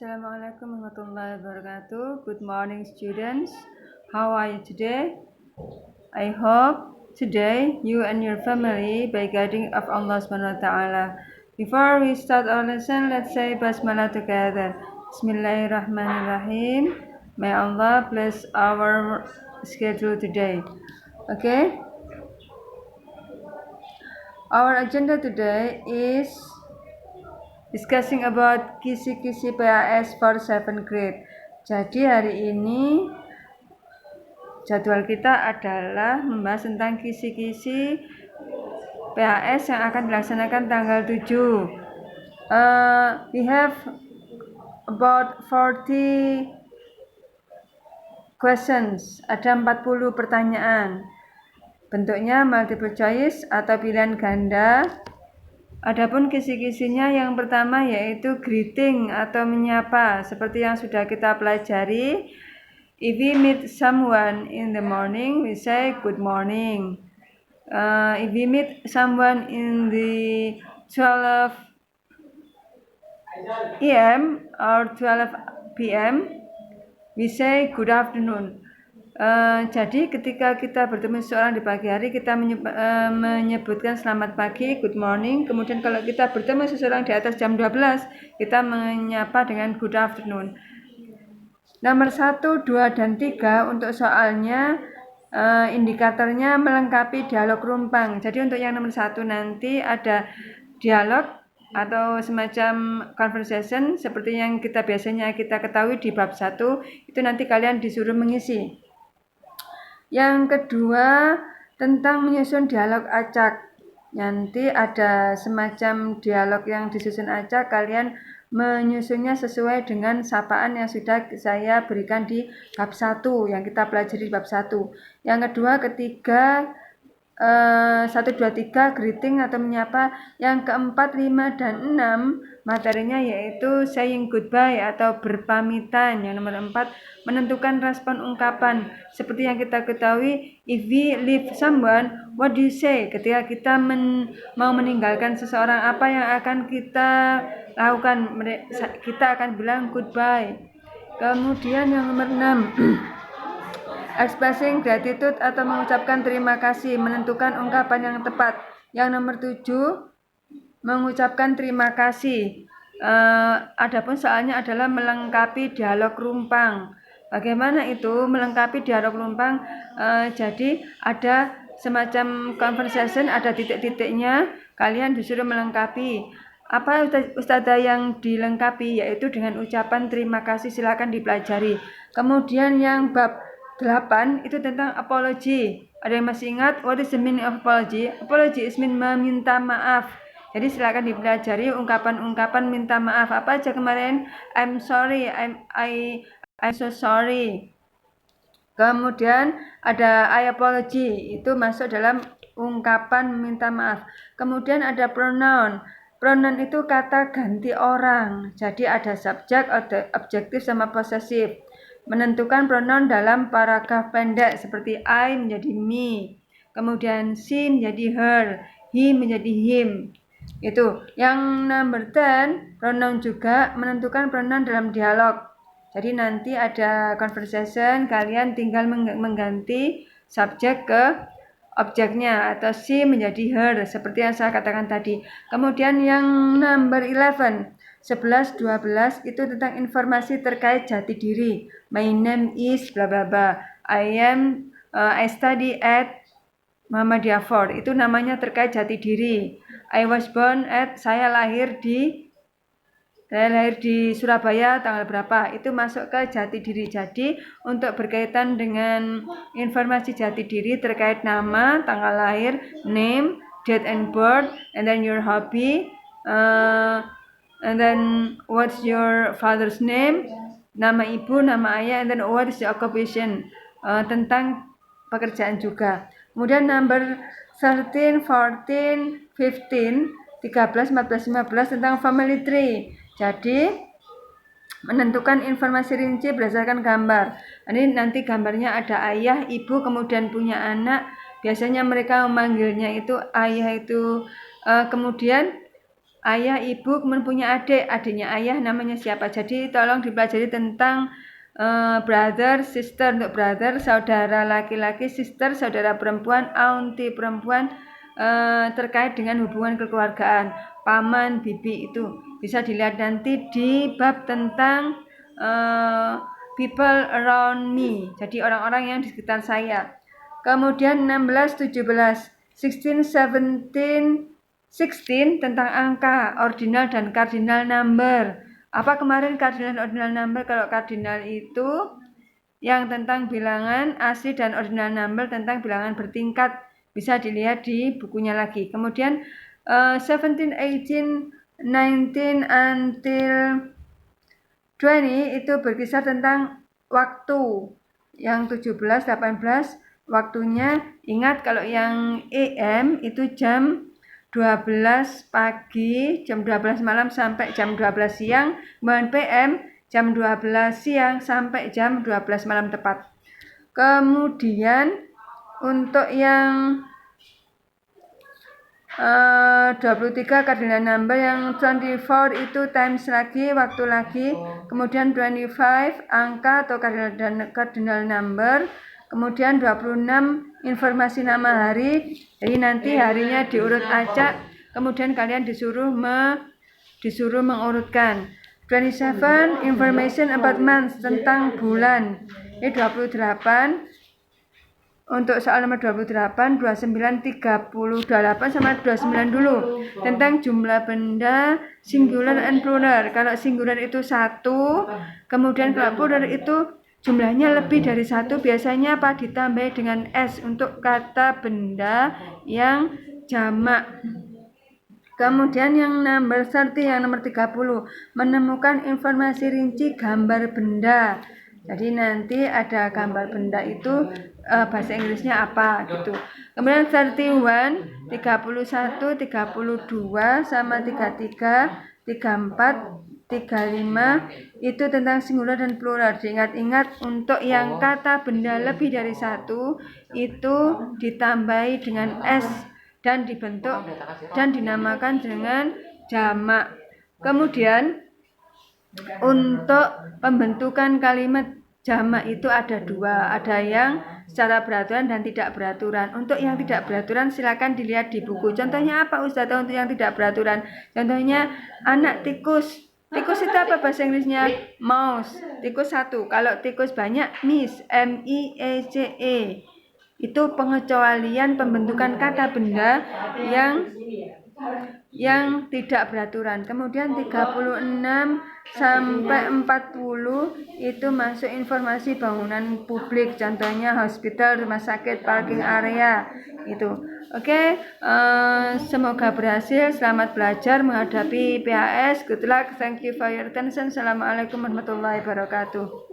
Assalamualaikum warahmatullahi wabarakatuh. Good morning, students. How are you today? I hope today you and your family by guiding of Allah Subhanahu wa Taala. Before we start our lesson, let's say Basmalah together. Bismillahirrahmanirrahim. May Allah bless our schedule today. Okay. Our agenda today is discussing about kisi-kisi PAS for 7th grade. Jadi hari ini jadwal kita adalah membahas tentang kisi-kisi PAS yang akan dilaksanakan tanggal 7. We have about 40 questions. Ada 40 pertanyaan. Bentuknya multiple choice atau pilihan ganda. Adapun kisi-kisinya yang pertama yaitu greeting atau menyapa seperti yang sudah kita pelajari. If we meet someone in the morning, we say good morning. If we meet someone in the 12 AM or 12 PM, we say good afternoon. Jadi ketika kita bertemu seseorang di pagi hari, kita menyebutkan selamat pagi, good morning. Kemudian kalau kita bertemu seseorang di atas jam 12, kita menyapa dengan good afternoon. Nomor 1, 2, dan 3 untuk soalnya indikatornya melengkapi dialog rumpang. Jadi untuk yang nomor 1 nanti ada dialog atau semacam conversation seperti yang biasanya kita ketahui di bab 1, itu nanti kalian disuruh mengisi. Yang kedua, tentang menyusun dialog acak. Nanti ada semacam dialog yang disusun acak, kalian menyusunnya sesuai dengan sapaan yang sudah saya berikan di bab 1, yang kita pelajari di bab 1. Yang kedua, ketiga, 1, 2, 3 greeting atau menyapa. Yang keempat, 5, dan 6 materinya yaitu saying goodbye atau berpamitan. Yang nomor 4, menentukan respon ungkapan. Seperti yang kita ketahui, if we leave someone, what do you say? Ketika kita mau meninggalkan seseorang, apa yang akan kita lakukan? Kita akan bilang goodbye. Kemudian yang nomor 6, expressing gratitude atau mengucapkan terima kasih, menentukan ungkapan yang tepat. Yang nomor 7, mengucapkan terima kasih. Adapun soalnya adalah melengkapi dialog rumpang. Bagaimana itu melengkapi dialog rumpang? Jadi ada semacam conversation, ada titik-titiknya, kalian disuruh melengkapi. Apa Ustazah yang dilengkapi? Yaitu dengan ucapan terima kasih, silakan dipelajari. Kemudian yang bab 8 itu tentang apology. Ada yang masih ingat what is the meaning of apology? Apology is mean meminta maaf. Jadi silakan dipelajari ungkapan-ungkapan minta maaf. Apa aja kemarin? I'm sorry, I'm so sorry. Kemudian ada I apology, itu masuk dalam ungkapan minta maaf. Kemudian ada pronoun. Pronoun itu kata ganti orang. Jadi ada subjek, objektif, sama posesif. Menentukan pronoun dalam paragraf pendek seperti I menjadi me. Kemudian she menjadi her, he menjadi him. Itu. Yang number 10, pronoun juga menentukan pronoun dalam dialog. Jadi nanti ada conversation, kalian tinggal mengganti subjek ke objeknya, atau she menjadi her seperti yang saya katakan tadi. Kemudian yang number 11, 11, 12 itu tentang informasi terkait jati diri. My name is bla bla bla. I study at Muhammadiyah Ford. Itu namanya terkait jati diri. I was born at, saya lahir di Surabaya tanggal berapa, itu masuk ke jati diri. Jadi untuk berkaitan dengan informasi jati diri terkait nama, tanggal lahir, name, date and birth, and then your hobby, and then what's your father's name, nama ibu, nama ayah, and then what is your occupation, tentang pekerjaan juga. Kemudian number 13, 14, 15, 13, 14, 15 tentang family tree. Jadi menentukan informasi rinci berdasarkan gambar. Ini nanti gambarnya ada ayah, ibu, kemudian punya anak. Biasanya mereka memanggilnya itu ayah itu. Kemudian ayah, ibu, kemudian punya adik, adiknya ayah namanya siapa. Jadi tolong dipelajari tentang brother, sister untuk brother, saudara laki-laki, sister, saudara perempuan, auntie perempuan, terkait dengan hubungan kekeluargaan, paman, bibi itu bisa dilihat nanti di bab tentang people around me, jadi orang-orang yang di sekitar saya. Kemudian 16, 17, 16, 17, 16 tentang angka, ordinal dan cardinal number. Apa kemarin cardinal dan ordinal number? Kalau cardinal itu yang tentang bilangan asli dan ordinal number tentang bilangan bertingkat. Bisa dilihat di bukunya lagi. Kemudian 17, 18, 19 until 20 itu berkisar tentang waktu. Yang 17, 18 waktunya, ingat kalau yang AM itu jam 12 pagi, jam 12 malam sampai jam 12 siang, kemudian PM jam 12 siang sampai jam 12 malam tepat. Kemudian untuk yang 23 cardinal number, yang 24 itu times lagi, waktu lagi. Kemudian 25 angka atau cardinal number. Kemudian 26 informasi nama hari. Jadi nanti harinya diurut acak. Kemudian kalian disuruh mengurutkan. 27 information about months, tentang bulan. Ini 28. Untuk soal nomor 28, 29, 38 sama 29 dulu. Tentang jumlah benda singular and plural. Kalau singular itu 1, kemudian kalau plural itu jumlahnya lebih dari 1, biasanya apa? Ditambah dengan S untuk kata benda yang jamak. Kemudian yang number 30, yang nomor 30, menemukan informasi rinci gambar benda. Jadi nanti ada gambar benda itu bahasa Inggrisnya apa gitu. Kemudian 31, 31, 32 sama 33, 34, 35 itu tentang singular dan plural. Diingat-ingat untuk yang kata benda lebih dari 1 itu ditambahi dengan S dan dibentuk dan dinamakan dengan jamak. Kemudian untuk pembentukan kalimat jamak itu ada 2, ada yang secara beraturan dan tidak beraturan. Untuk yang tidak beraturan silakan dilihat di buku. Contohnya apa Ustazah untuk yang tidak beraturan? Contohnya anak tikus. Tikus itu apa bahasa Inggrisnya? Mouse. Tikus 1. Kalau tikus banyak, mice, M-I-E-C-E. Itu pengecualian pembentukan kata benda yang tidak beraturan. Kemudian 36 sampai 40 itu masuk informasi bangunan publik, contohnya hospital, rumah sakit, parking area itu. Oke, semoga berhasil. Selamat belajar menghadapi PAS. Good luck. Thank you for your attention. Assalamualaikum warahmatullahi wabarakatuh.